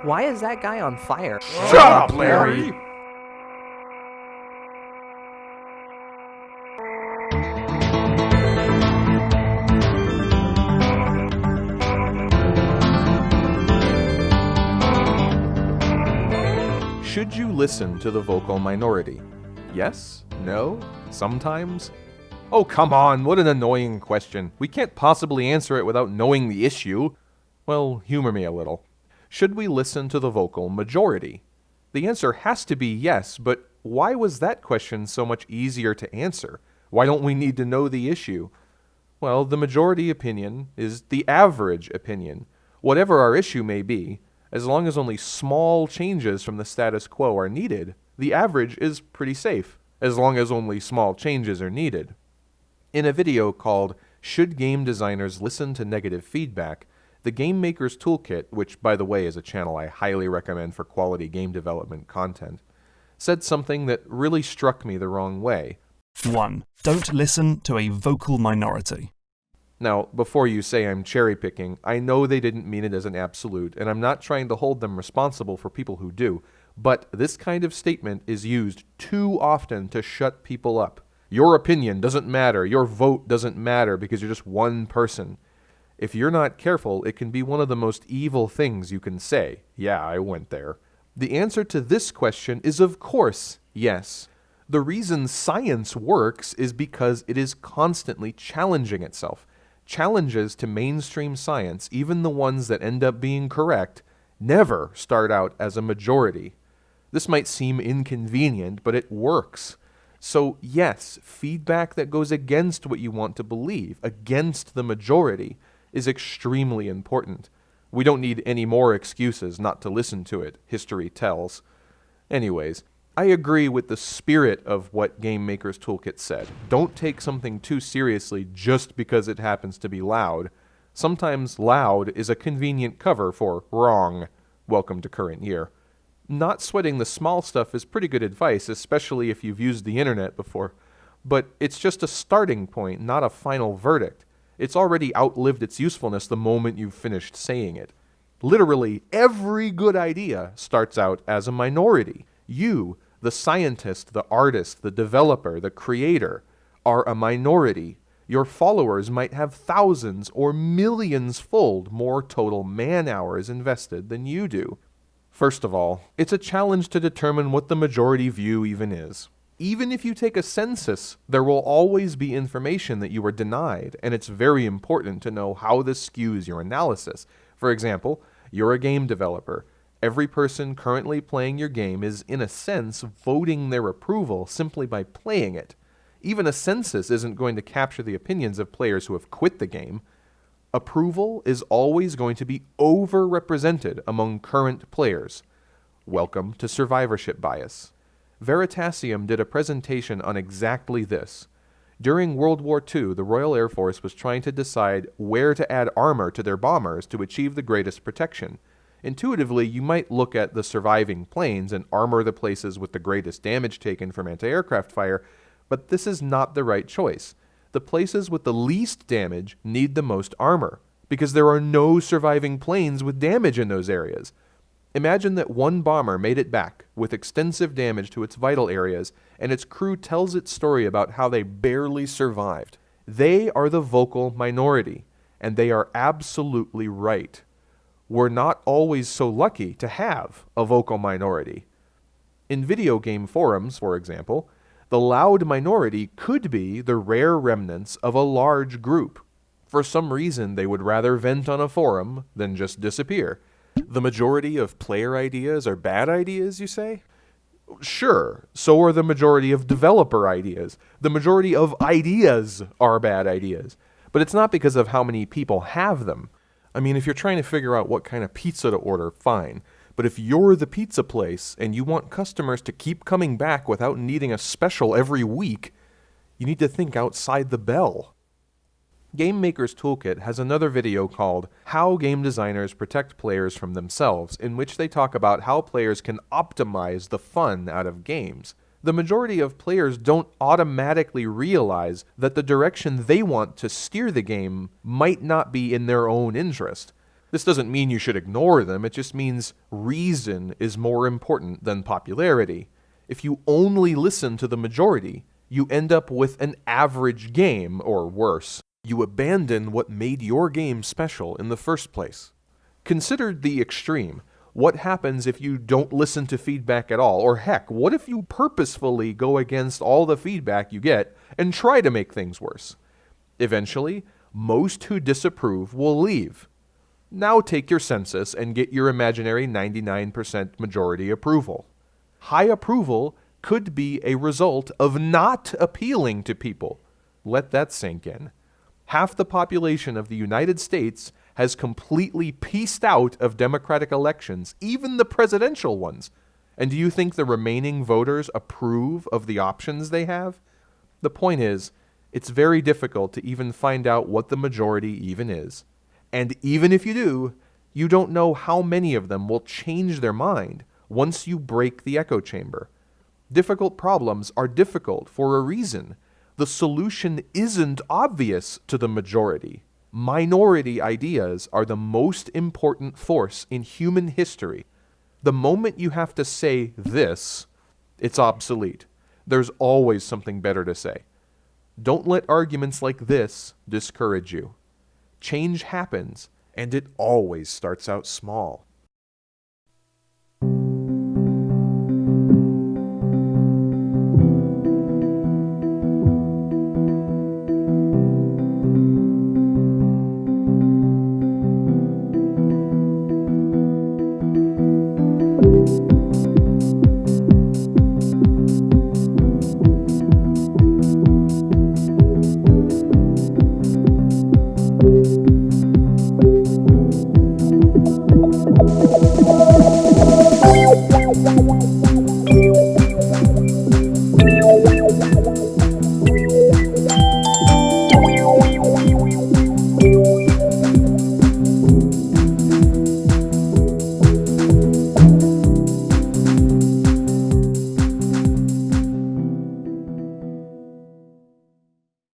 Why is that guy on fire? Shut up, Larry! Should you listen to the vocal minority? Yes? No? Sometimes? Oh, come on, what an annoying question. We can't possibly answer it without knowing the issue. Well, humor me a little. Should we listen to the vocal majority? The answer has to be yes, but why was that question so much easier to answer? Why don't we need to know the issue? Well, the majority opinion is the average opinion. Whatever our issue may be, as long as only small changes from the status quo are needed, the average is pretty safe, as long as only small changes are needed. In a video called Should Game Designers Listen to Negative Feedback?, the Game Maker's Toolkit, which by the way is a channel I highly recommend for quality game development content, said something that really struck me the wrong way. 1. Don't listen to a vocal minority. Now, before you say I'm cherry-picking, I know they didn't mean it as an absolute, and I'm not trying to hold them responsible for people who do, but this kind of statement is used too often to shut people up. Your opinion doesn't matter, your vote doesn't matter because you're just one person. If you're not careful, it can be one of the most evil things you can say. Yeah, I went there. The answer to this question is of course yes. The reason science works is because it is constantly challenging itself. Challenges to mainstream science, even the ones that end up being correct, never start out as a majority. This might seem inconvenient, but it works. So yes, feedback that goes against what you want to believe, against the majority, is extremely important. We don't need any more excuses not to listen to it, history tells. Anyways, I agree with the spirit of what Game Maker's Toolkit said. Don't take something too seriously just because it happens to be loud. Sometimes loud is a convenient cover for wrong. Welcome to current year. Not sweating the small stuff is pretty good advice, especially if you've used the internet before. But it's just a starting point, not a final verdict. It's already outlived its usefulness the moment you've finished saying it. Literally, every good idea starts out as a minority. You, the scientist, the artist, the developer, the creator, are a minority. Your followers might have thousands or millions-fold more total man-hours invested than you do. First of all, it's a challenge to determine what the majority view even is. Even if you take a census, there will always be information that you were denied, and it's very important to know how this skews your analysis. For example, you're a game developer. Every person currently playing your game is, in a sense, voting their approval simply by playing it. Even a census isn't going to capture the opinions of players who have quit the game. Approval is always going to be overrepresented among current players. Welcome to Survivorship Bias. Veritasium did a presentation on exactly this. During World War II, the Royal Air Force was trying to decide where to add armor to their bombers to achieve the greatest protection. Intuitively, you might look at the surviving planes and armor the places with the greatest damage taken from anti-aircraft fire, but this is not the right choice. The places with the least damage need the most armor, because there are no surviving planes with damage in those areas. Imagine that one bomber made it back with extensive damage to its vital areas, and its crew tells its story about how they barely survived. They are the vocal minority, and they are absolutely right. We're not always so lucky to have a vocal minority. In video game forums, for example, the loud minority could be the rare remnants of a large group. For some reason, they would rather vent on a forum than just disappear. The majority of player ideas are bad ideas, you say? Sure, so are the majority of developer ideas. The majority of ideas are bad ideas. But it's not because of how many people have them. I mean, if you're trying to figure out what kind of pizza to order, fine. But if you're the pizza place and you want customers to keep coming back without needing a special every week, you need to think outside the bell. Game Maker's Toolkit has another video called How Game Designers Protect Players from Themselves, in which they talk about how players can optimize the fun out of games. The majority of players don't automatically realize that the direction they want to steer the game might not be in their own interest. This doesn't mean you should ignore them, it just means reason is more important than popularity. If you only listen to the majority, you end up with an average game, or worse. You abandon what made your game special in the first place. Consider the extreme. What happens if you don't listen to feedback at all? Or heck, what if you purposefully go against all the feedback you get and try to make things worse? Eventually, most who disapprove will leave. Now take your census and get your imaginary 99% majority approval. High approval could be a result of not appealing to people. Let that sink in. Half the population of the United States has completely pieced out of democratic elections, even the presidential ones. And do you think the remaining voters approve of the options they have? The point is, it's very difficult to even find out what the majority even is. And even if you do, you don't know how many of them will change their mind once you break the echo chamber. Difficult problems are difficult for a reason. The solution isn't obvious to the majority. Minority ideas are the most important force in human history. The moment you have to say this, it's obsolete. There's always something better to say. Don't let arguments like this discourage you. Change happens, and it always starts out small.